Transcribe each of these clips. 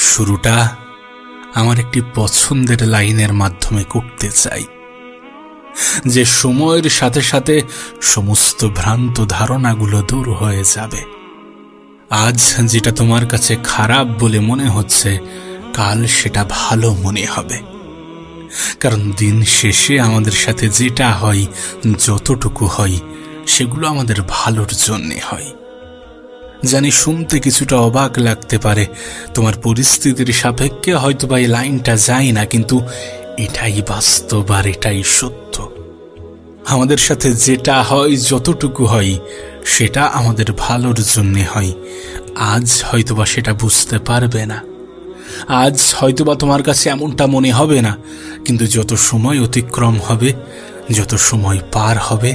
শুরুটা আমার একটি পছন্দের লাইনের মাধ্যমে করতে চাই, যে সময়ের সাথে সাথে সমস্ত ভ্রান্ত ধারণাগুলো দূর হয়ে যাবে। আজ যেটা তোমার কাছে খারাপ বলে মনে হচ্ছে, কাল সেটা ভালো মনে হবে। কারণ দিন শেষে আমাদের সাথে যেটা হয়, যতটুকু হয়, সেগুলো আমাদের ভালোর জন্যে হয়। জানি শুনতে কিছুটা অবাক লাগতে পারে, তোমার পরিস্থিতির সাপেক্ষে হয়তো বা এই লাইনটা যায় না, কিন্তু এটাই বাস্তব আর এটাই সত্য। আমাদের সাথে যেটা হয়, যতটুকু হয়, সেটা আমাদের ভালোর জন্যে হয়। আজ হয়তোবা সেটা বুঝতে পারবে না, আজ হয়তোবা তোমার কাছে এমনটা মনে হবে না, কিন্তু যত সময় অতিক্রম হবে, যত সময় পার হবে,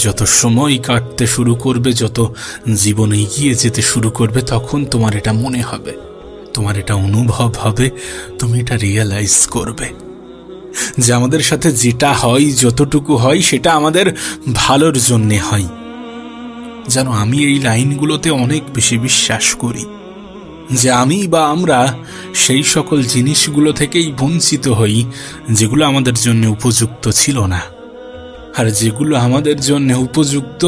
যত সময় কাটতে শুরু করবে, যত জীবন এগিয়ে যেতে শুরু করবে, তখন তোমার এটা মনে হবে, তোমার এটা অনুভব হবে, তুমি এটা রিয়েলাইজ করবে যে আমাদের সাথে যেটা হয়, যতটুকু হয়, সেটা আমাদের ভালোর জন্যে হয়। জানো, আমি এই লাইনগুলোতে অনেক বেশি বিশ্বাস করি যে আমি বা আমরা সেই সকল জিনিসগুলো থেকেই বঞ্চিত হই যেগুলো আমাদের জন্য উপযুক্ত ছিল না, আর যেগুলো আমাদের জন্য উপযুক্ত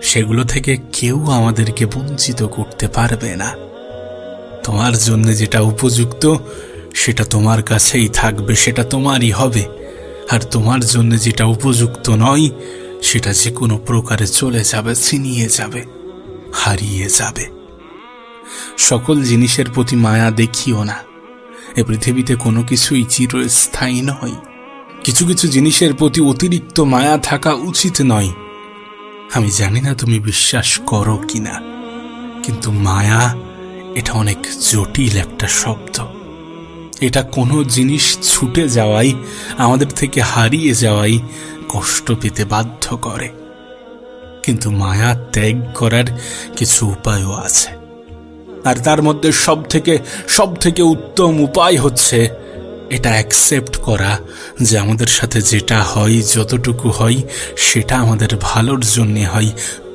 সেগুলো থেকে কেউ আমাদেরকে বঞ্চিত করতে পারবে না। তোমার জন্য যেটা উপযুক্ত সেটা তোমার কাছেই থাকবে, সেটা তোমারই হবে। আর তোমার জন্য যেটা উপযুক্ত নয়, সেটা যে কোনো প্রকারে চলে যাবে, ছিনিয়ে যাবে, হারিয়ে যাবে। সকল জিনিসের প্রতি মায়া দেখিও না। এ পৃথিবীতে কোনো কিছুই চিরস্থায়ী নয়। কিছু কিছু জিনিসের প্রতি অতিরিক্ত মায়া থাকা উচিত নয়। আমি জানি না তুমি বিশ্বাস করো কিনা, কিন্তু মায়া এটা অনেক জটিল একটা শব্দ। এটা কোনো জিনিস ছুটে যাওয়াই, আমাদের থেকে হারিয়ে যাওয়াই কষ্ট পেতে বাধ্য করে। কিন্তু মায়া ত্যাগ করার কিছু উপায়ও আছে, আর তার মধ্যে সব থেকে উত্তম উপায় হচ্ছে এটা অ্যাকসেপ্ট করা যে আমাদের সাথে যেটা হয়, যতটুকু হয়, সেটা আমাদের ভালোর জন্যে হয়,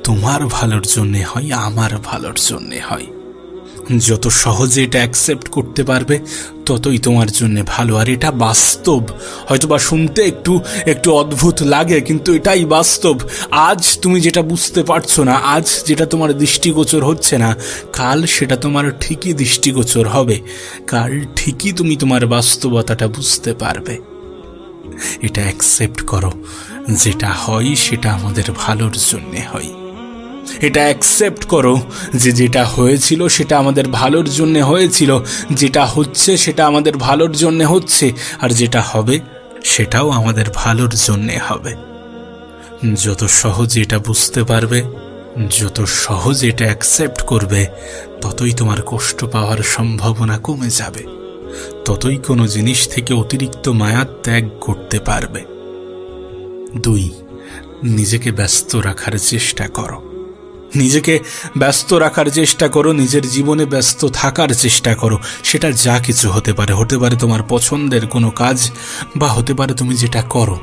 তোমার ভালোর জন্যে হয়, আমার ভালোর জন্যে হয়। যত সহজে এটা অ্যাকসেপ্ট করতে পারবে, ততই তোমার জন্য ভালো। আর এটা বাস্তব। হয়তোবা শুনতে একটু অদ্ভুত লাগে, কিন্তু এটাই বাস্তব। আজ তুমি যেটা বুঝতে পারছো না, আজ যেটা তোমার দৃষ্টিগোচর হচ্ছে না, কাল সেটা তোমার ঠিকই দৃষ্টিগোচর হবে। কাল ঠিকই তুমি তোমার বাস্তবতাটা বুঝতে পারবে। এটা অ্যাকসেপ্ট করো, যেটা হয় সেটা আমাদের ভালোর জন্যে হয়। এটা অ্যাকসেপ্ট করো যে যেটা হয়েছিল সেটা আমাদের ভালোর জন্য হয়েছিল, যেটা হচ্ছে সেটা আমাদের ভালোর জন্য হচ্ছে, আর যেটা হবে সেটাও আমাদের ভালোর জন্য হবে। যত সহজে এটা বুঝতে পারবে, যত সহজে এটা অ্যাকসেপ্ট করবে, ততই তোমার কষ্ট পাওয়ার সম্ভাবনা কমে যাবে, ততই কোনো জিনিস থেকে অতিরিক্ত মায়া ত্যাগ করতে পারবে। 2, নিজেকে ব্যস্ত রাখার চেষ্টা করো। নিজেকে ব্যস্ত রাখার চেষ্টা করো, নিজের জীবনে ব্যস্ত থাকার চেষ্টা করো। সেটা যা কিছু হতে পারে তোমার পছন্দের কোনো কাজ, বা হতে পারে তুমি যেটা করো,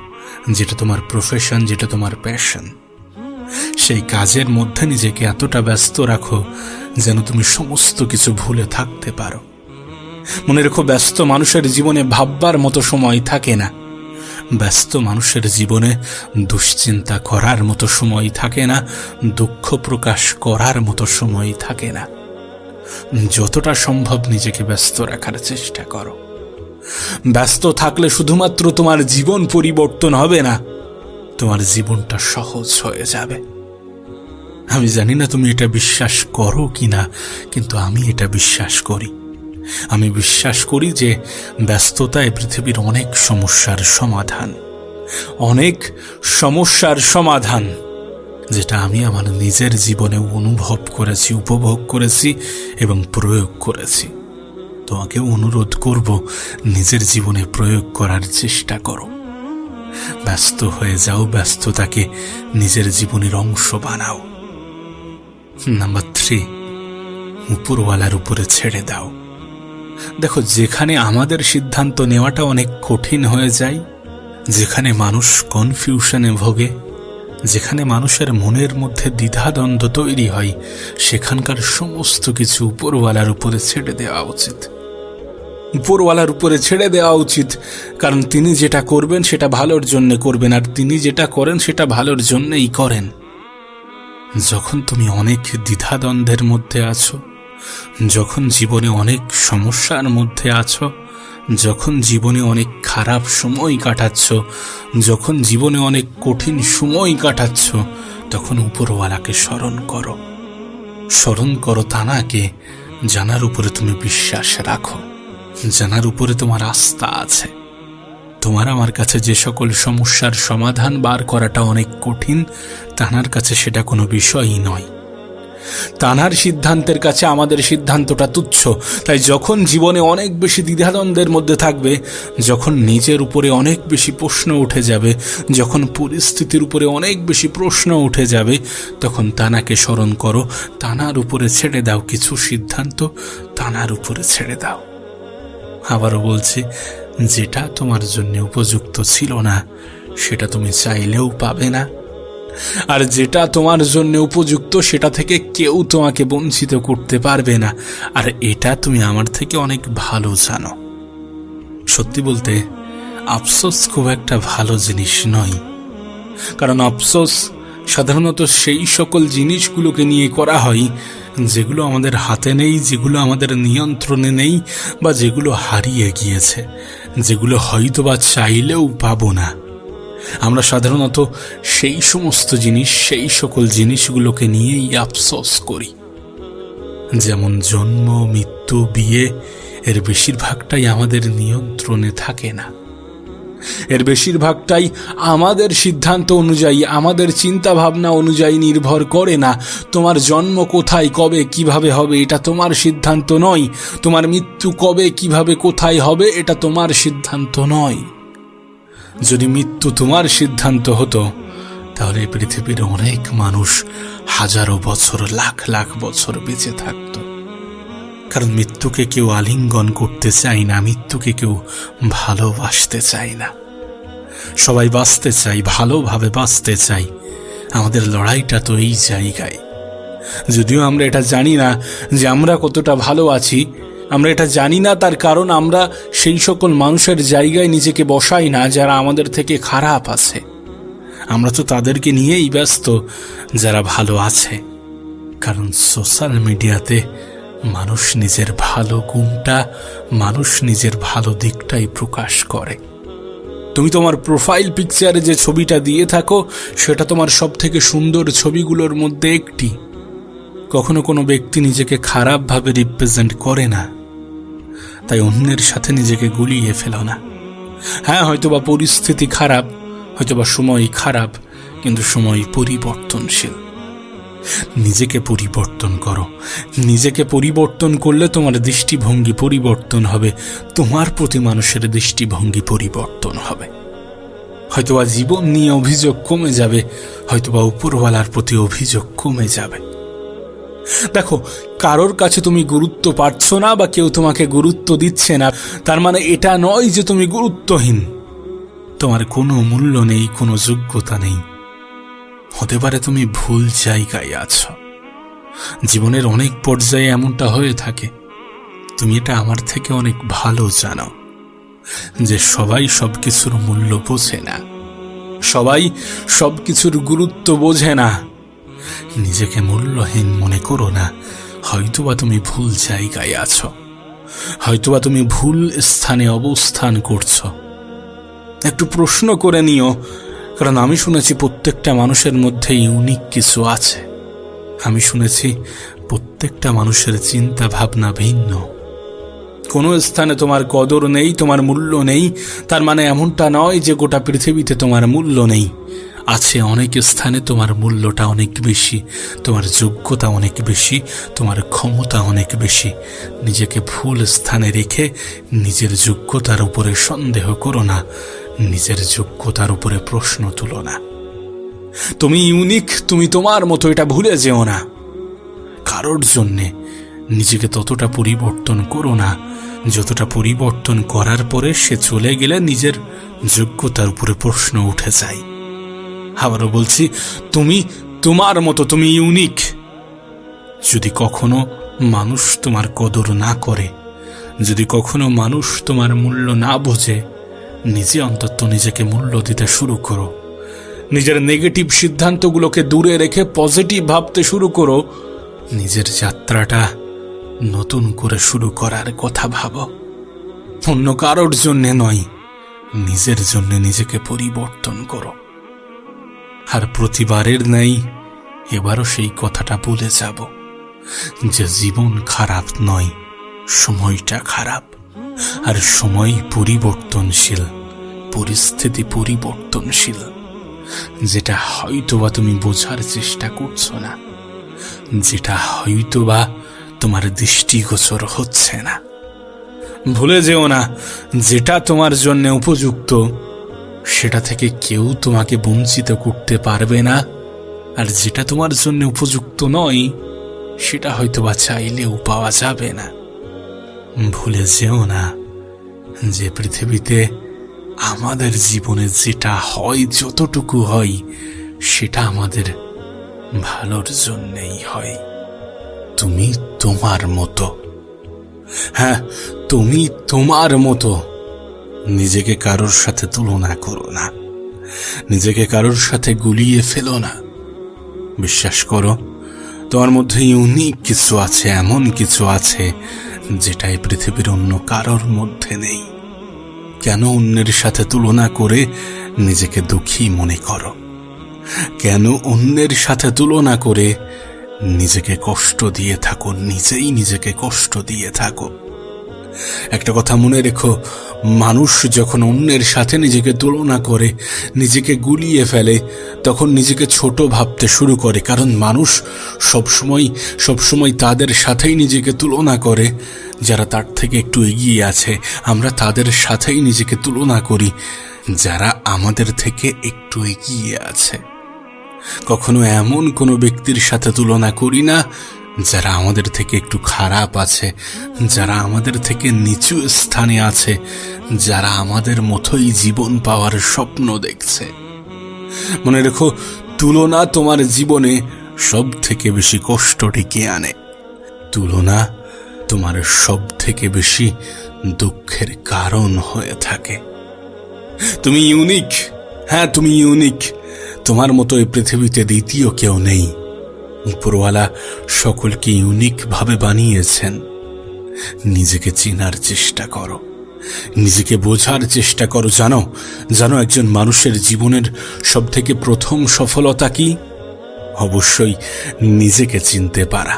যেটা তোমার প্রফেশন, যেটা তোমার প্যাশন। সেই কাজের মধ্যে নিজেকে এতটা ব্যস্ত রাখো যেন তুমি সমস্ত কিছু ভুলে থাকতে পারো। মনে রেখো, ব্যস্ত মানুষের জীবনে ভাববার মতো সময় থাকে না। ব্যস্ত মানুষের জীবনে দুশ্চিন্তা করার মতো সময় থাকে না, দুঃখ প্রকাশ করার মতো সময় থাকে না। যতটা সম্ভব নিজেকে ব্যস্ত রাখার চেষ্টা করো। ব্যস্ত থাকলে শুধুমাত্র তোমার জীবন পরিবর্তন হবে না, তোমার জীবনটা সহজ হয়ে যাবে। আমি জানি না তুমি এটা বিশ্বাস করো কিনা, কিন্তু আমি এটা বিশ্বাস করি। আমি বিশ্বাস করি যে ব্যস্ততায় পৃথিবীর অনেক সমস্যার সমাধান, যেটা আমি আমার নিজের জীবনে অনুভব করেছি, উপভোগ করেছি এবং প্রয়োগ করেছি। তোমাকে অনুরোধ করব, নিজের জীবনে প্রয়োগ করার চেষ্টা করো। ব্যস্ত হয়ে যাও, ব্যস্ততাকে নিজের জীবনের অংশ বানাও। নাম্বার 3, উপরওয়ালার উপরে ছেড়ে দাও। দেখো, যেখানে আমাদের সিদ্ধান্ত নেওয়াটা অনেক কঠিন হয়ে যায়, যেখানে মানুষ কনফিউশনে ভোগে, যেখানে মানুষের মনের মধ্যে দ্বিধাদ্বন্দ্ব তৈরি হয়, সেখানকার সমস্ত কিছু উপরওয়ালার উপরে ছেড়ে দেওয়া উচিত। উপরওয়ালার উপরে ছেড়ে দেওয়া উচিত, কারণ তিনি যেটা করবেন সেটা ভালোর জন্য করবেন, আর তিনি যেটা করেন সেটা ভালোর জন্যই করেন। যখন তুমি অনেক দ্বিধাদ্বন্দ্বের মধ্যে আছো, যখন জীবনে অনেক সমস্যার মধ্যে আছো, যখন জীবনে অনেক খারাপ সময় কাটাচ্ছ, যখন জীবনে অনেক কঠিন সময় কাটাচ্ছ, তখন উপরওয়ালাকে স্মরণ করো। স্মরণ করো তানাকে, জানার উপরে তুমি বিশ্বাস রাখো, জানার উপরে তোমার আস্থা আছে। তোমার আমার কাছে যে সকল সমস্যার সমাধান বার করাটা অনেক কঠিন, তানার কাছে সেটা কোনো বিষয়ই নয়। তানার সিদ্ধান্তের কাছে আমাদের সিদ্ধান্তটা তুচ্ছ। তাই যখন জীবনে অনেক বেশি দ্বিধাদ্বন্দ্বের মধ্যে থাকবে, যখন নিজের উপরে অনেক বেশি প্রশ্ন উঠে যাবে, যখন পরিস্থিতির উপরে অনেক বেশি প্রশ্ন উঠে যাবে, তখন তানাকে স্মরণ করো, তানার উপরে ছেড়ে দাও কিছু সিদ্ধান্ত, তানার উপরে ছেড়ে দাও। আবারও বলছি, যেটা তোমার জন্য উপযুক্ত ছিল না সেটা তুমি চাইলেও পাবে না, আর যেটা তোমার জন্য উপযুক্ত সেটা থেকে কেউ তোমাকে বঞ্চিত করতে পারবে না। আর এটা তুমি আমার থেকে অনেক ভালো জানো। সত্যি বলতে আফসোস খুব একটা ভালো জিনিস নয়, কারণ আফসোস সাধারণত সেই সকল জিনিসগুলোকে নিয়ে করা হয় যেগুলো আমাদের হাতে নেই, যেগুলো আমাদের নিয়ন্ত্রণে নেই, বা যেগুলো হারিয়ে গিয়েছে, যেগুলো হয়তো বা চাইলেও পাবো না। আমরা সাধারণত সেই সমস্ত জিনিস, সেই সকল জিনিসগুলোকে নিয়েই আফসোস করি। যেমন জন্ম, মৃত্যু, বিয়ে, এর বেশিরভাগটাই আমাদের নিয়ন্ত্রণে থাকে না। এর বেশিরভাগটাই আমাদের সিদ্ধান্ত অনুযায়ী, আমাদের চিন্তা ভাবনা অনুযায়ী নির্ভর করে না। তোমার জন্ম কোথায়, কবে, কিভাবে হবে এটা তোমার সিদ্ধান্ত নয়। তোমার মৃত্যু কবে, কিভাবে, কোথায় হবে এটা তোমার সিদ্ধান্ত নয়। যদি মৃত্যু তোমার সিদ্ধান্ত হতো, তাহলে পৃথিবীর অনেক মানুষ হাজারো বছর, লাখ লাখ বছর বেঁচে থাকত। কারণ মৃত্যুকে কেউ আলিঙ্গন করতে চায় না, মৃত্যুকে কেউ ভালোবাসতে চায় না। সবাই বাঁচতে চাই, ভালোভাবে বাঁচতে চাই। আমাদের লড়াইটা তো এই জায়গায়। যদিও আমরা এটা জানি না যে আমরা কতটা ভালো আছি, আমরা এটা জানি না, তার কারণ আমরা সেই সকল মানুষের জায়গায় নিজেকে বসাই না যারা আমাদের থেকে খারাপ আছে। আমরা তো তাদেরকে নিয়েই ব্যস্ত যারা ভালো আছে। কারণ সোশ্যাল মিডিয়াতে মানুষ নিজের ভালো গুণটা, মানুষ নিজের ভালো দিকটাই প্রকাশ করে। তুমি তোমার প্রোফাইল পিকচারে যে ছবিটা দিয়ে থাকো সেটা তোমার সব থেকে সুন্দর ছবিগুলোর মধ্যে একটি। কখনো কোনো ব্যক্তি নিজেকে খারাপভাবে রিপ্রেজেন্ট করে না, তাই অন্যের সাথে নিজেকে গুলিয়ে ফেলো না। হ্যাঁ, হয়তোবা পরিস্থিতি খারাপ, হয়তোবা সময় খারাপ, কিন্তু সময় পরিবর্তনশীল। নিজেকে পরিবর্তন করো। নিজেকে পরিবর্তন করলে তোমার দৃষ্টিভঙ্গি পরিবর্তন হবে, তোমার প্রতি মানুষের দৃষ্টিভঙ্গি পরিবর্তন হবে। হয়তোবা জীবন নিয়ে অভিযোগ কমে যাবে, হয়তোবা উপরওয়ালার প্রতি অভিযোগ কমে যাবে। দেখো, কারোর কাছে তুমি গুরুত্ব পাচ্ছ না বা কেউ তোমাকে গুরুত্ব দিচ্ছে না, তার মানে এটা নয় যে তুমি গুরুত্বহীন। তোমার কোনো মূল্য নেই, কোনো যোগ্যতা নেই। হতে পারে তুমি ভুল জায়গায় আছো। জীবনের অনেক পর্যায়ে এমনটা হয়ে থাকে। তুমি এটা আমার থেকে অনেক ভালো জানো যে সবাই সবকিছুর মূল্য বোঝে না, সবাই সবকিছুর গুরুত্ব বোঝে না। নিজেকে মূল্যহীন মনে করো না। হয়তোবা তুমি ভুল জায়গায় আছো, হয়তোবা তুমি ভুল স্থানে অবস্থান করছো। একটু প্রশ্ন করে নিও, কারণ আমি শুনেছি প্রত্যেকটা মানুষের মধ্যে ইউনিক কিছু আছে। আমি শুনেছি প্রত্যেকটা মানুষের চিন্তা ভাবনা ভিন্ন। কোনো স্থানে তোমার কদর নেই, তোমার মূল্য নেই, তার মানে এমনটা নয় যে গোটা পৃথিবীতে তোমার মূল্য নেই। আছে অনেক স্থানে তোমার মূল্যটা অনেক বেশি, তোমার যোগ্যতা অনেক বেশি, তোমার ক্ষমতা অনেক বেশি। নিজেকে ভুল স্থানে রেখে নিজের যোগ্যতার উপরে সন্দেহ করো না, নিজের যোগ্যতার উপরে প্রশ্ন তুলো না। তুমি ইউনিক, তুমি তোমার মতো, এটা ভুলে যেও না। কারোর জন্যে নিজেকে ততটা পরিবর্তন করো না যতটা পরিবর্তন করার পরে সে চলে গেলে নিজের যোগ্যতার উপরে প্রশ্ন উঠে যায়। আবারও বলছি, তুমি তোমার মতো, তুমি ইউনিক। যদি কখনো মানুষ তোমার কদর না করে, যদি কখনো মানুষ তোমার মূল্য না বোঝে, নিজে অন্তত নিজেকে মূল্য দিতে শুরু করো। নিজের নেগেটিভ সিদ্ধান্তগুলোকে দূরে রেখে পজিটিভ ভাবতে শুরু করো। নিজের যাত্রাটা নতুন করে শুরু করার কথা ভাবো। অন্য কারোর জন্যে নয়, নিজের জন্য নিজেকে পরিবর্তন করো। আর প্রতিবারের ন্যায় এবারও সেই কথাটা বলে যাব যে জীবন খারাপ নয়, সময়টা খারাপ। আর সময় পরিবর্তনশীল, পরিস্থিতি পরিবর্তনশীল। যেটা হয়তোবা তুমি বোঝার চেষ্টা করছো না, যেটা হয়তোবা তোমার দৃষ্টিগোচর হচ্ছে না। ভুলে যেও না, যেটা তোমার জন্য উপযুক্ত সেটা থেকে কেউ তোমাকে বঞ্চিত করতে পারবে না। আর যেটা তোমার জন্য উপযুক্ত নয় সেটা হয়তোবা চাইলেও পাওয়া যাবে না। ভুলে যেও না যে পৃথিবীতে আমাদের জীবনে যেটা হয়, যতটুকু হয়, সেটা আমাদের ভালোর জন্যই হয়। তুমি তোমার মতো, হ্যাঁ তুমি তোমার মতো। নিজেকে কারোর সাথে তুলনা করো না, নিজেকে কারোর সাথে গুলিয়ে ফেলো না। বিশ্বাস করো, তোমার মধ্যে ইউনিক কিছু আছে, এমন কিছু আছে যেটা এই পৃথিবীর অন্য কারোর মধ্যে নেই। কেন অন্যের সাথে তুলনা করে নিজেকে দুঃখী মনে করো? কেন অন্যের সাথে তুলনা করে নিজেকে কষ্ট দিয়ে থাকো, নিজেই নিজেকে কষ্ট দিয়ে থাকো? একটা কথা মনে রেখো, মানুষ যখন অন্যের সাথে নিজেকে তুলনা করে, নিজেকে গুলিয়ে ফেলে, তখন নিজেকে ছোট ভাবতে শুরু করে। কারণ মানুষ সবসময় তাদের সাথেই নিজেকে তুলনা করে যারা তার থেকে একটু এগিয়ে আছে। আমরা তাদের সাথেই নিজেকে তুলনা করি যারা আমাদের থেকে একটু এগিয়ে আছে। কখনো এমন কোনো ব্যক্তির সাথে তুলনা করি না যারা আমাদের থেকে একটু খারাপ আছে, যারা আমাদের থেকে নিচু স্থানে আছে, যারা আমাদের মতোই জীবন পাওয়ার স্বপ্ন দেখছে। মনে রেখো, তুলনা তোমার জীবনে সব থেকে বেশি কষ্ট ডেকে আনে। তুলনা তোমার সব থেকে বেশি দুঃখের কারণ হয়ে থাকে। তুমি ইউনিক, হ্যাঁ তুমি ইউনিক। তোমার মতো এই পৃথিবীতে দ্বিতীয় কেউ নেই। উপরওয়ালা সকলকে ইউনিক ভাবে বানিয়েছেন। নিজেকে চেনার চেষ্টা করো, নিজেকে বোঝার চেষ্টা করো। জানো একজন মানুষের জীবনের সব থেকে প্রথম সফলতা কি? অবশ্যই নিজেকে চিনতে পারা।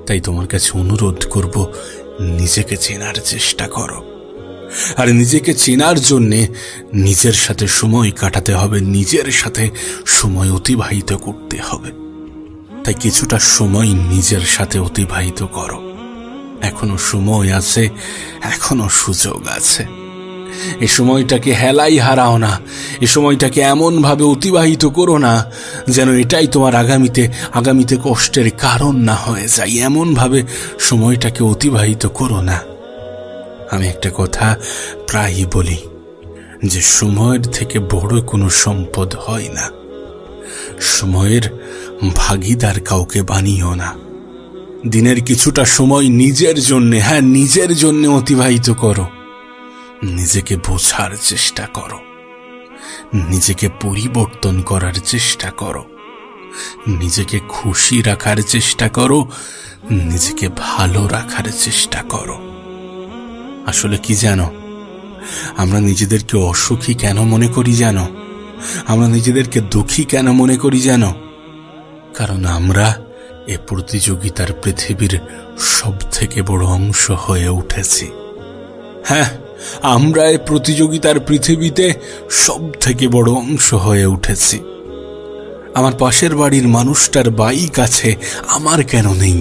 তাই তোমার কাছে অনুরোধ করব, নিজেকে চেনার চেষ্টা করো। আর নিজেকে চেনার জন্যে নিজের সাথে সময় কাটাতে হবে, নিজের সাথে সময় অতিবাহিত করতে হবে। তাই কিছুটা সময় নিজের সাথে অতিবাহিত করো। এখনো সময় আছে, এখনো সুযোগ আছে। এই সময়টাকে হেলাই হারাও না। এই সময়টাকে এমন ভাবে অতিবাহিত করো না যেন এটাই তোমার আগামীতে কষ্টের কারণ না হয়ে যায়। এমন ভাবে সময়টাকে অতিবাহিত করো না। আমি একটা কথা প্রায়ই বলি যে সময়ের থেকে বড় কোনো সম্পদ হয় না। সময়ের ভাগীদার কাউকে বানিও না। দিনের কিছুটা সময় নিজের জন্যে, হ্যাঁ নিজের জন্য অতিবাহিত করো। নিজেকে বোঝার চেষ্টা করো, নিজেকে পরিবর্তন করার চেষ্টা করো, নিজেকে খুশি রাখার চেষ্টা করো, নিজেকে ভালো রাখার চেষ্টা করো। আসলে কি জানো, আমরা নিজেদেরকে অসুখী কেন মনে করি জানো? আমরা নিজেদেরকে দুঃখী কেন মনে করি জানো? কারণ আমরা এ প্রতিযোগিতার পৃথিবীর সব থেকে বড় অংশ হয়ে উঠেছি। হ্যাঁ, আমরা এ প্রতিযোগিতার পৃথিবীতে সব থেকে বড় অংশ হয়ে উঠেছি। আমার পাশের বাড়ির মানুষটার বাইক আছে, আমার কেন নেই?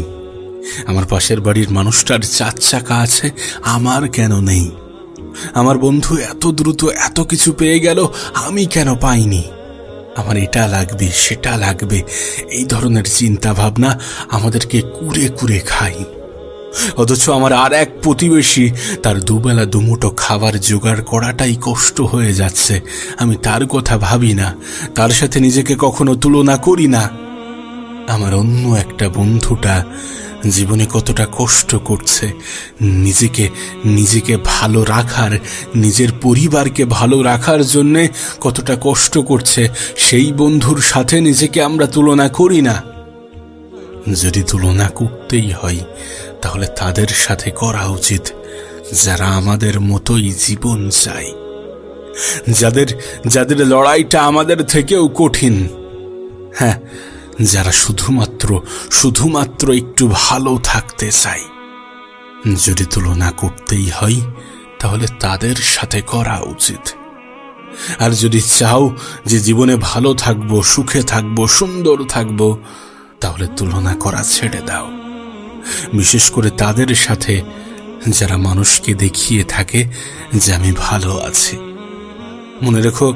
আমার পাশের বাড়ির মানুষটার 4 চাকা আছে, আমার কেন নেই? আমার বন্ধু এত দ্রুত এত কিছু পেয়ে গেল, আমি কেন পাইনি? আমার এটা লাগবে, সেটা লাগবে, এই ধরনের চিন্তা ভাবনা আমাদেরকে কুরে কুরে খাই। অথচ আমার আর এক প্রতিবেশী, তার দুবেলা দুমুঠো খাবার জোগাড় করাটাই কষ্ট হয়ে যাচ্ছে। আমি তার কথা ভাবি না, তার সাথে নিজেকে কখনো তুলনা করি না। আমার অন্য একটা বন্ধুটা জীবনে কতটা কষ্ট করছে নিজেকে ভালো রাখার, নিজের পরিবারকে ভালো রাখার জন্যে কতটা কষ্ট করছে, সেই বন্ধুর সাথে নিজেকে আমরা তুলনা করি না। যদি তুলনা করতেই হয় তাহলে তাদের সাথে করা উচিত যারা আমাদের মতোই জীবন চায়, যাদের লড়াইটা আমাদের থেকেও কঠিন, হ্যাঁ, যারা শুধুমাত্র একটু ভালো থাকতে চায়। যদি তুলনা করতেই হয় তাহলে তাদের সাথে করা উচিত। আর যদি চাও যে জীবনে ভালো থাকবো, সুখে থাকবো, সুন্দর থাকবো, তাহলে তুলনা করা ছেড়ে দাও। বিশেষ করে তাদের সাথে যারা মানুষকে দেখিয়ে থাকে যে আমি ভালো আছি। মনে রেখো,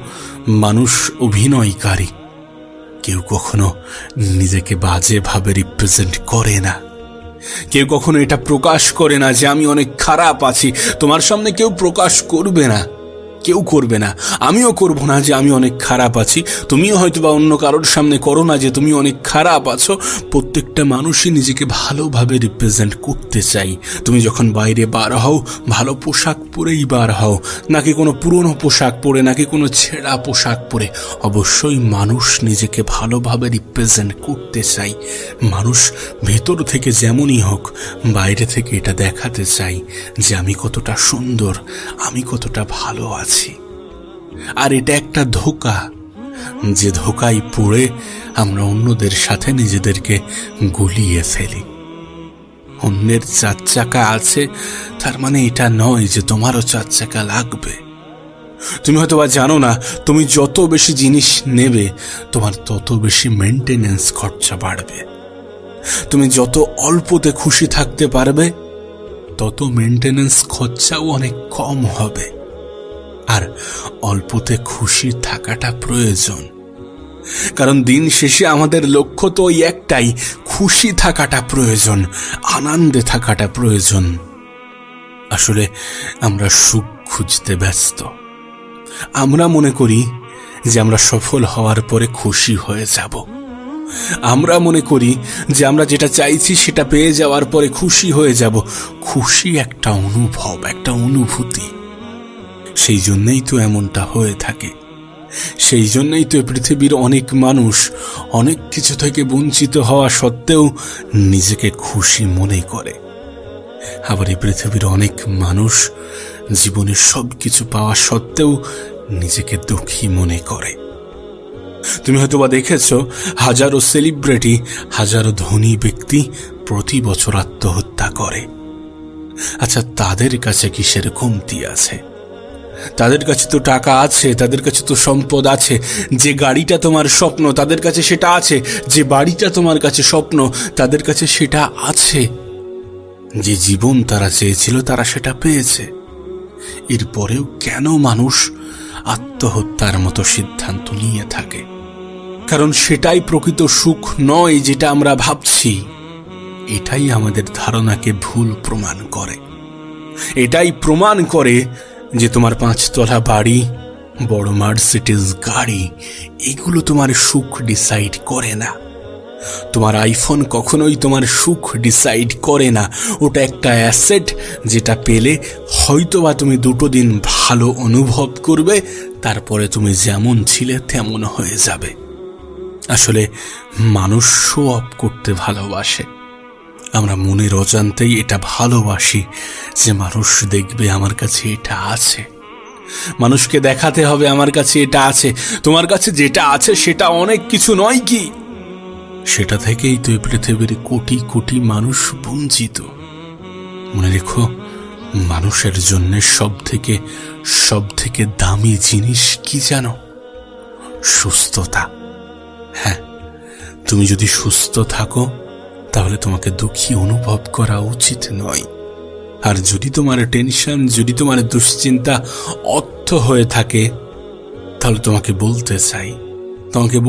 মানুষ অভিনয়কারী, কেউ কখনো নিজেকে বাজেভাবে রিপ্রেজেন্ট করে না, কেউ কখনো এটা প্রকাশ করে না যে আমি অনেক খারাপ আছি। তোমার সামনে কেউ প্রকাশ করবে না, কেউ করবে না, আমিও করব না যে আমি অনেক খারাপ আছি। তুমিও হয়তো বা অন্য কারোর সামনে করো না যে তুমি অনেক খারাপ আছো। প্রত্যেকটা মানুষই নিজেকে ভালোভাবে রিপ্রেজেন্ট করতে চাই। তুমি যখন বাইরে বার হও, ভালো পোশাক পরেই বার হও, নাকি কোনো পুরনো পোশাক পরে, নাকি কোনো ছেঁড়া পোশাক পরে। অবশ্যই মানুষ নিজেকে ভালোভাবে রিপ্রেজেন্ট করতে চাই। মানুষ ভেতর থেকে যেমনই হোক, বাইরে থেকে এটা দেখাতে চাই যে আমি কতটা সুন্দর, আমি কতটা ভালো আছি। আর এটা একটা ধোঁকা, যে ধোঁকায় পড়ে আমরা অন্যদের সাথে নিজেদেরকে গুলিয়ে ফেলি। অন্যের 4 চাকা আছে তার মানে এটা নয় যে তোমারও 4 চাকা লাগবে। তুমি হয়তো বা জানো না, তুমি যত বেশি জিনিস নেবে তোমার তত বেশি মেইনটেনেন্স খরচা বাড়বে। তুমি যত অল্পতে খুশি থাকতে পারবে তত মেইনটেনেন্স খরচাও অনেক কম হবে। আর অল্পতে খুশি থাকাটা প্রয়োজন, কারণ দিন শেষে আমাদের লক্ষ্য তো ওই একটাই, খুশি থাকাটা প্রয়োজন, আনন্দে থাকাটা প্রয়োজন। আসলে আমরা সুখ খুঁজতে ব্যস্ত। আমরা মনে করি যে আমরা সফল হওয়ার পরে খুশি হয়ে যাব। আমরা মনে করি যে আমরা যেটা চাইছি সেটা পেয়ে যাওয়ার পরে খুশি হয়ে যাব। খুশি একটা অনুভব, একটা অনুভূতি। সেই জন্যই তো এমনটা হয়ে থাকে। সেই জন্যই তো পৃথিবীর অনেক মানুষ অনেক কিছু থেকে বঞ্চিত হওয়া সত্ত্বেও নিজেকে খুশি মনে করে। আবার এই পৃথিবীর অনেক মানুষ জীবনের সবকিছু পাওয়া সত্ত্বেও নিজেকে দুঃখী মনে করে। তুমি হয়তো বা দেখেছ, হাজারো সেলিব্রিটি, হাজারো ধনী ব্যক্তি প্রতি বছর আত্মহত্যা করে। আচ্ছা, তাদের কাছে কিসের কমতি আছে? তাদের কাছে তো টাকা আছে, তাদের কাছে তো সম্পদ আছে। যে গাড়িটা তোমার স্বপ্ন তাদের কাছে সেটা আছে, যে বাড়িটা তোমার কাছে স্বপ্ন তাদের কাছে সেটা আছে। যে জীবন তারা চেয়েছিল তারা সেটা পেয়েছে। এরপরেও কেন মানুষ আত্মহত্যার মতো সিদ্ধান্ত নিয়ে থাকে? কারণ সেটাই প্রকৃত সুখ নয় যেটা আমরা ভাবছি। এটাই আমাদের ধারণাকে ভুল প্রমাণ করে। এটাই প্রমাণ করে যে তোমার 5 তলা বাড়ি, বড় মার্সিডিজ গাড়ি, এগুলো তোমার সুখ ডিসাইড করে না। তোমার আইফোন কখনোই তোমার সুখ ডিসাইড করে না। ওটা একটা অ্যাসেট, যেটা পেলে হয়তোবা তুমি 2 দিন ভালো অনুভব করবে, তারপরে তুমি যেমন ছিলে তেমন হয়ে যাবে। আসলে মানুষ শো অফ করতে ভালোবাসে। আমরা মনের অজান্তেই এটা ভালোবাসি যে মানুষ দেখবে আমার কাছে এটা আছে, মানুষকে দেখাতে হবে আমার কাছে এটা আছে। তোমার কাছে যেটা আছে সেটা অনেক কিছু নয় কি? সেটা থেকেই তো পৃথিবীর কোটি কোটি মানুষ বঞ্চিত। মনে রেখো, মানুষের জন্য সব থেকে দামি জিনিস কি জানো? সুস্থতা। হ্যাঁ, তুমি যদি সুস্থ থাকো তাহলে তোমাকে দুঃখী অনুভব করা উচিত নয়। আর যদি তোমার টেনশন, যদি তোমার দুশ্চিন্তা অর্থ হয়ে থাকে, তাহলে তোমাকে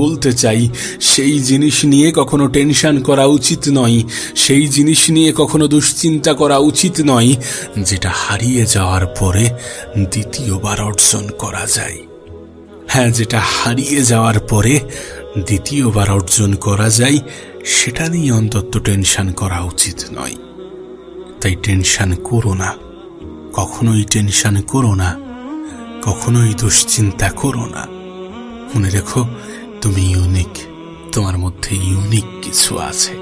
বলতে চাই সেই জিনিস নিয়ে কখনো টেনশন করা উচিত নয়, সেই জিনিস নিয়ে কখনো দুশ্চিন্তা করা উচিত নয় যেটা হারিয়ে যাওয়ার পরে দ্বিতীয়বার অর্জন করা যায়। হ্যাঁ, যেটা হারিয়ে যাওয়ার পরে দ্বিতীয়বার অর্জন করা যায়, সেটা নিয়ে অন্তত টেনশন করা উচিত নয়। তাই টেনশন করো না, কখনোই টেনশন করো না, কখনোই দুশ্চিন্তা করো না। মনে রেখো, তুমি ইউনিক, তোমার মধ্যে ইউনিক কিছু আছে।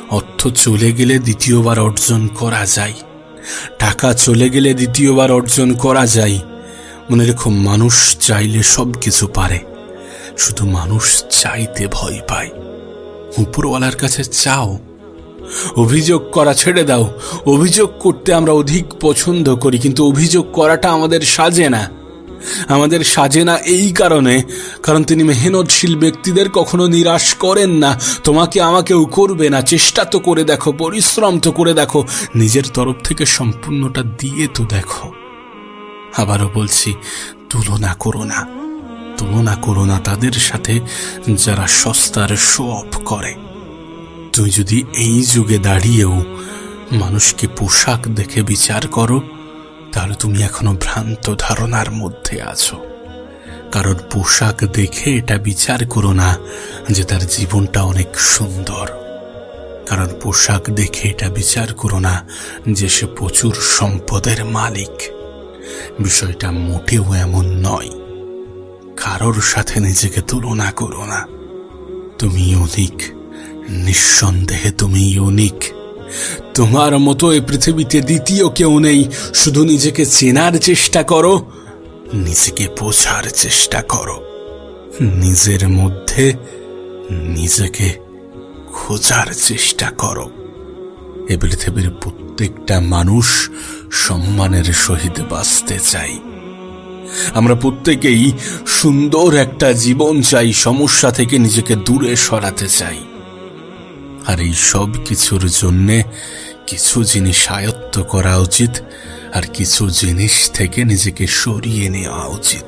অর্থ চলে গেলে দ্বিতীয়বার অর্জন করা যায়, টাকা চলে গেলে দ্বিতীয়বার অর্জন করা যায়। মনে রেখো, মানুষ চাইলে সব কিছু পারে, শুধু মানুষ চাইতে ভয় পায়। উপরওয়ালার কাছে চাও, অভিযোগ করা ছেড়ে দাও। অভিযোগ করতে আমরা অধিক পছন্দ করি, কিন্তু অভিযোগ করাটা আমাদের সাজে না। আমাদের সাজে না এই কারণ তিনি মেহনতশীল ব্যক্তিদের কখনো নিরাশ করেন না। তোমাকে আমাকেও করবে না। চেষ্টা তো করে দেখো, পরিশ্রম তো করে দেখো, নিজের তরফ থেকে সম্পূর্ণটা দিয়ে তো দেখো। আবারও বলছি, তুলনা করো না, তুলনা করো না তাদের সাথে যারা সস্তার শো অফ করে। তুমি যদি এই যুগে দাঁড়িয়েও মানুষকে পোশাক দেখে বিচার করো, তাহলে তুমি এখনো ভ্রান্ত ধারণার মধ্যে আছো। কারণ পোশাক দেখে এটা বিচার করো না যে তার জীবনটা অনেক সুন্দর। কারণ পোশাক দেখে এটা বিচার করো না যে সে প্রচুর সম্পদের মালিক। বিষয়টা মোটেও এমন নয়। কারোর সাথে নিজেকে তুলনা করো না। তুমি ইউনিক, নিঃসন্দেহে তুমি ইউনিক। তোমার মতো এই পৃথিবীতে দ্বিতীয় কেউ নেই। শুধু নিজেকে চেনার চেষ্টা করো, নিজেকে বোঝার চেষ্টা করো, নিজের মধ্যে নিজেকে খোঁজার চেষ্টা করো। এ পৃথিবীর প্রত্যেকটা মানুষ সম্মানের সহিত বাঁচতে চাই। আমরা প্রত্যেকেই সুন্দর একটা জীবন চাই, সমস্যা থেকে নিজেকে দূরে সরাতে চাই। আর এই সব কিছুর জন্যে কিছু জিনিস আয়ত্ত করা উচিত, আর কিছু জিনিস থেকে নিজেকে সরিয়ে নেওয়া উচিত।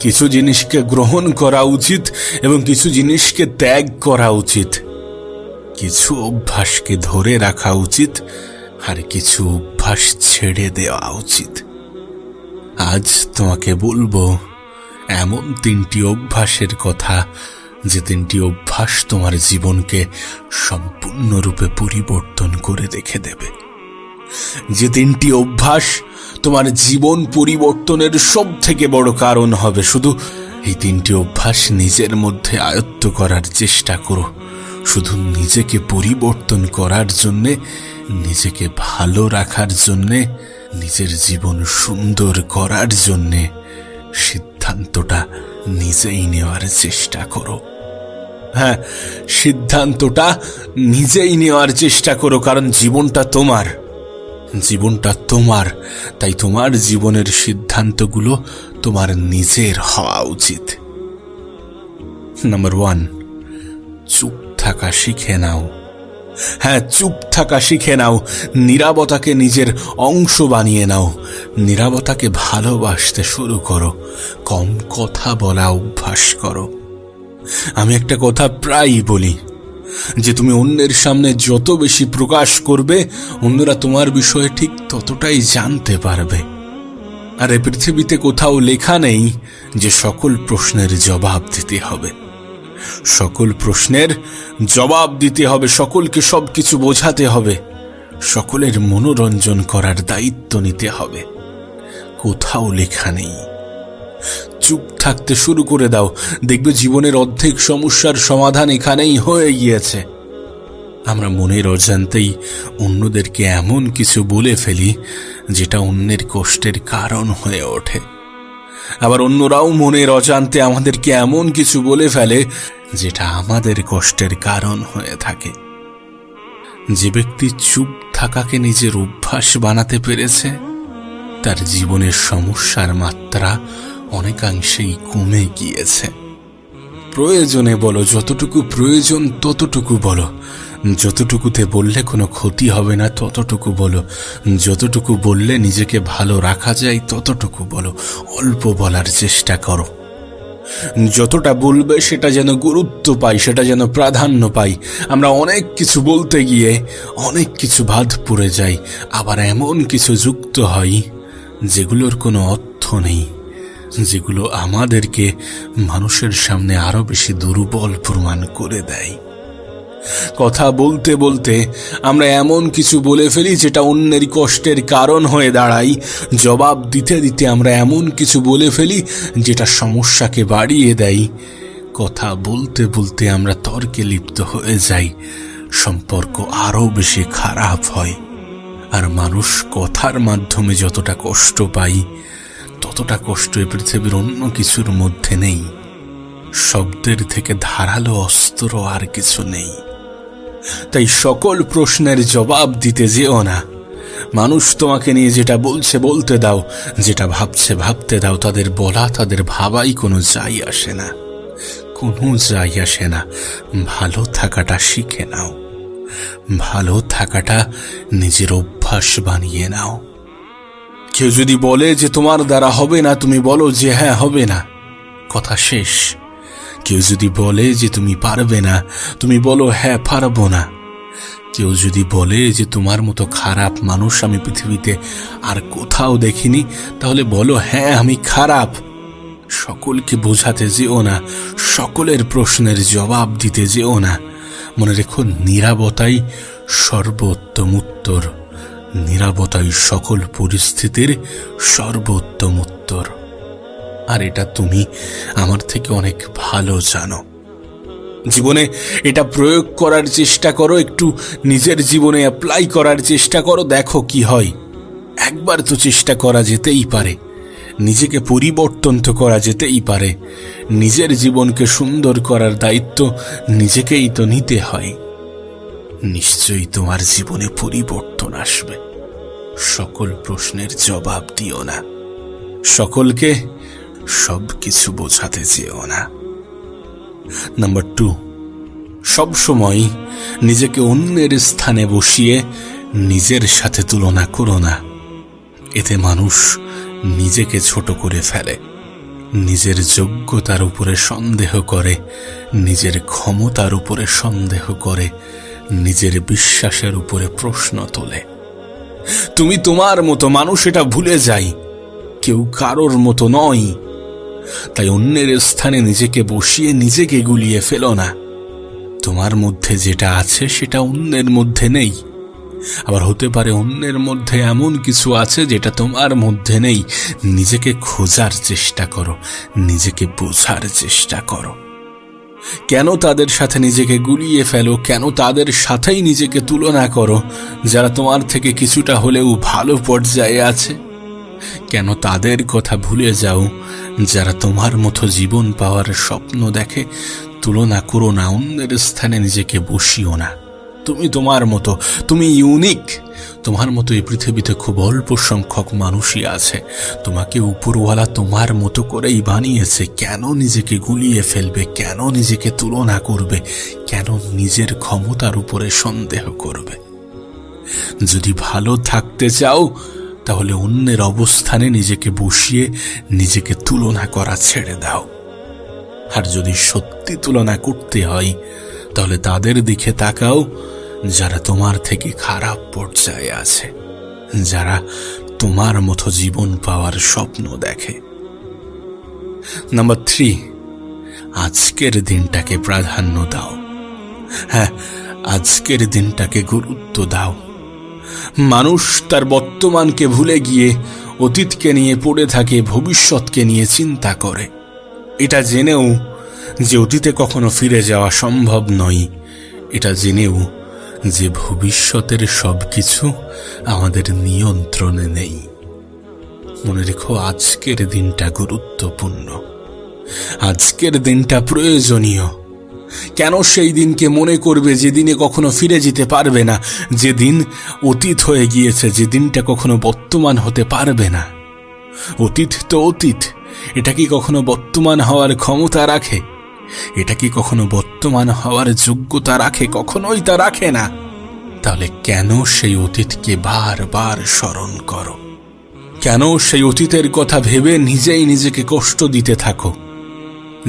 কিছু জিনিসকে গ্রহণ করা উচিত এবং কিছু জিনিসকে ত্যাগ করা উচিত। কিছু অভ্যাসকে ধরে রাখা উচিত, আর কিছু অভ্যাস ছেড়ে দেওয়া উচিত। আজ তোমাকে বলবো এমন 3টি অভ্যাসের কথা, যে 3টি অভ্যাস তোমার জীবনকে সম্পূর্ণরূপে পরিবর্তন করে রেখে দেবে। যে 3টি অভ্যাস তোমার জীবন পরিবর্তনের সব থেকে বড় কারণ হবে। শুধু এই 3টি অভ্যাস নিজের মধ্যে আয়ত্ত করার চেষ্টা করো। শুধু নিজেকে পরিবর্তন করার জন্যে, নিজেকে ভালো রাখার জন্যে, নিজের জীবন সুন্দর করার জন্যে সিদ্ধান্তটা নিজেই নেওয়ার চেষ্টা করো। হ্যাঁ, সিদ্ধান্তটা নিজেই নেওয়ার চেষ্টা করো। কারণ জীবনটা তোমার, জীবনটা তোমার। তাই তোমার জীবনের সিদ্ধান্তগুলো তোমার নিজের হওয়া উচিত। নাম্বার 1, চুপ থাকা শিখে নাও। হ্যাঁ, চুপ থাকা শিখে নাও। নীরবতাকে নিজের অংশ বানিয়ে নাও। নীরবতাকে ভালোবাসতে শুরু করো। কম কথা বলা অভ্যাস করো। আমি একটা কথা প্রায়ই বলি, যে তুমি অন্যের সামনে যত বেশি প্রকাশ করবে, অন্যরা তোমার বিষয়ে ঠিক ততটাই জানতে পারবে। আর এই পৃথিবীতে কোথাও লেখা নেই যে সকল প্রশ্নের জবাব দিতে হবে। সকল প্রশ্নের জবাব দিতে হবে, সকলকে সবকিছু বোঝাতে হবে, সকলের মনোরঞ্জন করার দায়িত্ব নিতে হবে। কোথাও লেখা নেই। চুপ থাকতে শুরু করে দাও, দেখবে জীবনের অর্ধেক সমস্যার সমাধান এখানেই হয়ে গিয়েছে। আমরা মনের অজান্তেই অন্যদেরকে এমন কিছু বলে ফেলি যেটা অন্যের কষ্টের কারণ হয়ে ওঠে। আবার অন্যরাও মনের অজান্তে আমাদেরকে এমন কিছু বলে ফেলে যেটা আমাদের কষ্টের কারণ হয়ে থাকে। যে ব্যক্তি চুপ থাকাকে নিজের অভ্যাস বানাতে পেরেছে, তার জীবনের সমস্যার মাত্রা অনেকাংশেই কমে গিয়েছে। প্রয়োজনে বলো, যতটুকু প্রয়োজন ততটুকু বলো। যতটুকুতে বললে কোনো ক্ষতি হবে না ততটুকু বলো। যতটুকু বললে নিজেকে ভালো রাখা যায় ততটুকু বলো। অল্প বলার চেষ্টা করো। যতটা বলবে সেটা যেন গুরুত্ব পায়, সেটা যেন প্রাধান্য পায়। আমরা অনেক কিছু বলতে গিয়ে অনেক কিছু বাদ পড়ে যাই, আবার এমন কিছু যুক্ত হয় যেগুলোর কোনো অর্থ নেই, যেগুলো আমাদেরকে মানুষের সামনে আরো বেশি দুর্বল প্রমাণ করে দেয়। কথা বলতে বলতে আমরা এমন কিছু বলে ফেলি যেটা অন্যের কষ্টের কারণ হয়ে দাঁড়ায়। জবাব দিতে দিতে আমরা এমন কিছু বলে ফেলি যেটা সমস্যাকে বাড়িয়ে দেয়। কথা বলতে বলতে আমরা তর্কে লিপ্ত হয়ে যাই, সম্পর্ক আরো বেশি খারাপ হয়। আর মানুষ কথার মাধ্যমে যতটা কষ্ট পায়, ততটা কষ্ট এই পৃথিবীর অন্য কিছুর মধ্যে নেই। শব্দের থেকে ধারালো অস্ত্র আর কিছু নেই। তাই সকল প্রশ্নের জবাব দিতে যেও না। মানুষ তোমাকে নিয়ে যেটা বলছে বলতে দাও, যেটা ভাবছে ভাবতে দাও। তাদের বলা, তাদের ভাবাই কোনো যায় আসে না, কোনো যায় আসে না। ভালো থাকাটা শিখে নাও, ভালো থাকাটা নিজের অভ্যাস বানিয়ে নাও। কেউ যদি বলে যে তোমার দ্বারা হবে না, তুমি বলো যে হ্যাঁ হবে না, কথা শেষ। কেউ যদি বলে যে তুমি পারবে না, তুমি বলো হ্যাঁ পারবো না। কেউ যদি বলে যে তোমার মতো খারাপ মানুষ আমি পৃথিবীতে আর কোথাও দেখিনি, তাহলে বলো হ্যাঁ আমি খারাপ। সকলকে বোঝাতে যেও না, সকলের প্রশ্নের জবাব দিতে যেও না। মনে রেখো, নীরবতাই সর্বোত্তম উত্তর। নীরবতাই সকল পরিস্থিতির সর্বোত্তম উত্তর। আর এটা তুমি আমার থেকে অনেক ভালো জানো। জীবনে এটা প্রয়োগ করার চেষ্টা করো, একটু নিজের জীবনে অ্যাপ্লাই করার চেষ্টা করো, দেখো কি হয়। একবার তো চেষ্টা করা যেতেই পারে, নিজেকে পরিবর্তন তো করা যেতেই পারে। নিজের জীবনকে সুন্দর করার দায়িত্ব নিজেকেই তো নিতে হয়। নিশ্চয়ই তোমার জীবনে পরিবর্তন আসবে। সকল প্রশ্নের জবাব দিও না, সকলকে সবকিছু বোঝাতে যেও না। নাম্বার 2, সবসময় নিজেকে অন্যের স্থানে বসিয়ে নিজের সাথে তুলনা করো না। এতে মানুষ নিজেকে ছোট করে ফেলে, নিজের যোগ্যতার উপরে সন্দেহ করে, নিজের ক্ষমতার উপরে সন্দেহ করে, নিজের বিশ্বাসের উপরে প্রশ্ন তোলে। তুমি তোমার মতো, মানুষ এটা ভুলে যায়, কেউ কারোর মতো নয়। তাই অন্যের স্থানে নিজেকে বসিয়ে নিজেকে গুলিয়ে ফেলো না। তোমার মধ্যে যেটা আছে সেটা অন্যের মধ্যে নেই। আবার হতে পারে অন্যের মধ্যে এমন কিছু আছে যেটা তোমার মধ্যে নেই। নিজেকে খোঁজার চেষ্টা করো, নিজেকে বোঝার চেষ্টা করো। কেন তাদের সাথে নিজেকে গুলিয়ে ফেলো? কেন তাদের সাথেই নিজেকে তুলনা করো যারা তোমার থেকে কিছুটা হলেও ভালো পর্যায়ে আছে? কেন তাদের কথা ভুলে যাও যারা তোমার মতো জীবন পাওয়ার স্বপ্ন দেখে? তুলনা করো না, অন্যের স্থানে নিজেকে বসিও না। তুমি তোমার মতো, তুমি ইউনিক। তোমার মতো এই পৃথিবীতে খুব অল্প সংখ্যক মানুষই আছে। তোমাকে উপরওয়ালা তোমার মতো করেই বানিয়েছে। কেন নিজেকে গুলিয়ে ফেলবে? কেন নিজেকে তুলনা করবে? কেন নিজের ক্ষমতার উপরে সন্দেহ করবে? যদি ভালো থাকতে চাও তাহলে অন্যের অবস্থানে নিজেকে বসিয়ে নিজেকে তুলনা করা ছেড়ে দাও। আর যদি সত্যি তুলনা করতে হয় তাহলে তাদের দিকে তাকাও যারা তোমার থেকে খারাপ পর্যায়ে আছে, যারা তোমার মতো জীবন পাওয়ার স্বপ্ন দেখে। নাম্বার 3, আজকের দিনটাকে প্রাধান্য দাও। হ্যাঁ, আজকের দিনটাকে গুরুত্ব দাও। মানুষ তার বর্তমানকে ভুলে গিয়ে অতীতকে নিয়ে পড়ে থাকে, ভবিষ্যৎকে নিয়ে চিন্তা করে। এটা জেনেও যে অতীতে কখনো ফিরে যাওয়া সম্ভব নয়, এটা জেনেও যে ভবিষ্যতের সবকিছু আমাদের নিয়ন্ত্রণে নেই। মনে রেখো, আজকের দিনটা গুরুত্বপূর্ণ, আজকের দিনটা প্রয়োজনীয়। কেন সেই দিনকে মনে করবে যে দিনে কখনো ফিরে যেতে পারবে না, যে দিন অতীত হয়ে গিয়েছে, যে দিনটা কখনো বর্তমান হতে পারবে না? অতীত তো অতীত, এটা কি কখনো বর্তমান হওয়ার ক্ষমতা রাখে? এটা কি কখনো বর্তমান হওয়ার যোগ্যতা রাখে? কখনোই তা রাখে না। তাহলে কেন সেই অতীতকে বারবার স্মরণ করো? কেন সেই অতীতের কথা ভেবে নিজেই নিজেকে কষ্ট দিতে থাকো?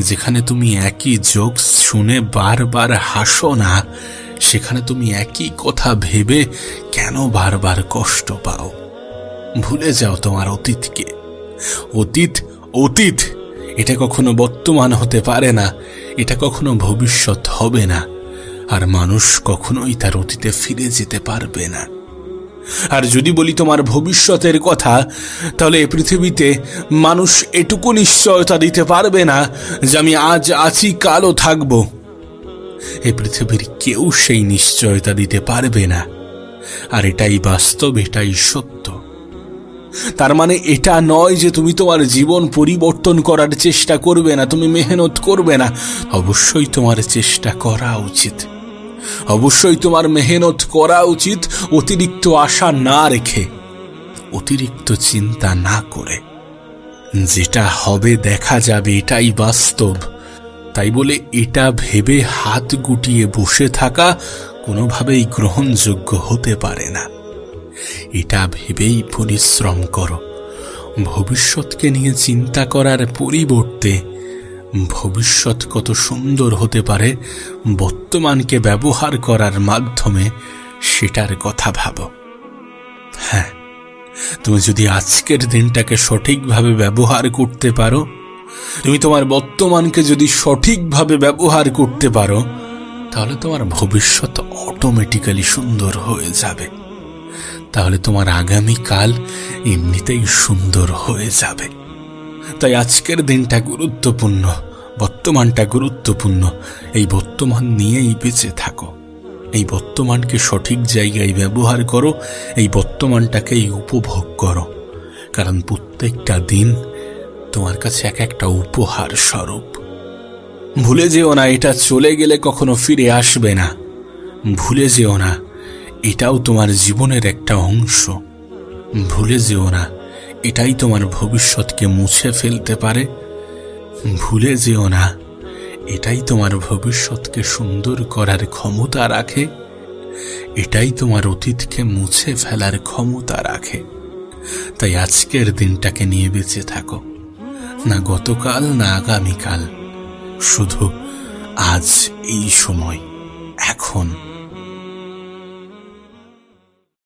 যেখানে তুমি একই জোকস শুনে বারবার হাসো না, সেখানে তুমি একই কথা ভেবে কেন বারবার কষ্ট পাও? ভুলে যাও তোমার অতীতকে। অতীত অতীত, এটা কখনো বর্তমান হতে পারে না, এটা কখনো ভবিষ্যৎ হবে না। আর মানুষ কখনোই তার অতীতে ফিরে যেতে পারবে না। আর যদি বলি তোমার ভবিষ্যতের কথা, তাহলে এই পৃথিবীতে মানুষ এটুকু নিশ্চয়তা দিতে পারবে না যে আমি আজ আছি কালও থাকব। এই পৃথিবীর কেউ সেই নিশ্চয়তা দিতে পারবে না। আর এটাই বাস্তব, এটাই সত্য। তার মানে এটা নয় যে তুমি তোমার জীবন পরিবর্তন করার চেষ্টা করবে না, তুমি মেহনত করবে না। অবশ্যই তোমার চেষ্টা করা উচিত, অবশ্যই তোমার মেহনত করা উচিত, অতিরিক্ত আশা না রেখে, অতিরিক্ত চিন্তা না করে। যেটা হবে দেখা যাবে, এটাই বাস্তব। তাই বলে এটা ভেবে হাত গুটিয়ে বসে থাকা কোনোভাবেই গ্রহণযোগ্য হতে পারে না। এটা ভেবেই পরিশ্রম করো। ভবিষ্যৎকে নিয়ে চিন্তা করার পরিবর্তে ভবিষ্যৎ কত সুন্দর হতে পারে বর্তমানকে ব্যবহার করার মাধ্যমে সেটার কথা ভাবো। হ্যাঁ, তুমি যদি আজকের দিনটাকে সঠিকভাবে ব্যবহার করতে পারো, তুমি তোমার বর্তমানকে যদি সঠিকভাবে ব্যবহার করতে পারো, তাহলে তোমার ভবিষ্যৎ অটোমেটিক্যালি সুন্দর হয়ে যাবে। তাহলে তোমার আগামীকাল এমনিতেই সুন্দর হয়ে যাবে। তাই আজকের দিনটা গুরুত্বপূর্ণ, বর্তমানটা গুরুত্বপূর্ণ। এই বর্তমান নিয়েই বেঁচে থাকো, এই বর্তমানকে সঠিক জায়গায় ব্যবহার করো, এই বর্তমানটাকেই উপভোগ করো। কারণ প্রত্যেকটা দিন তোমার কাছে এক একটা উপহার স্বরূপ। ভুলে যেও না, এটা চলে গেলে কখনো ফিরে আসবে না। ভুলে যেও না, এটাও তোমার জীবনের একটা অংশ। ভুলে যেও না, এটাই তোমার ভবিষ্যৎকে মুছে ফেলতে পারে। ভুলে যেও না, এটাই তোমার ভবিষ্যৎকে সুন্দর করার ক্ষমতা রাখে। এটাই তোমার অতীতকে মুছে ফেলার ক্ষমতা রাখে। তাই আজকের দিনটাকে নিয়ে বেঁচে থাকো, না গতকাল না আগামীকাল, শুধু আজ, এই সময়, এখন।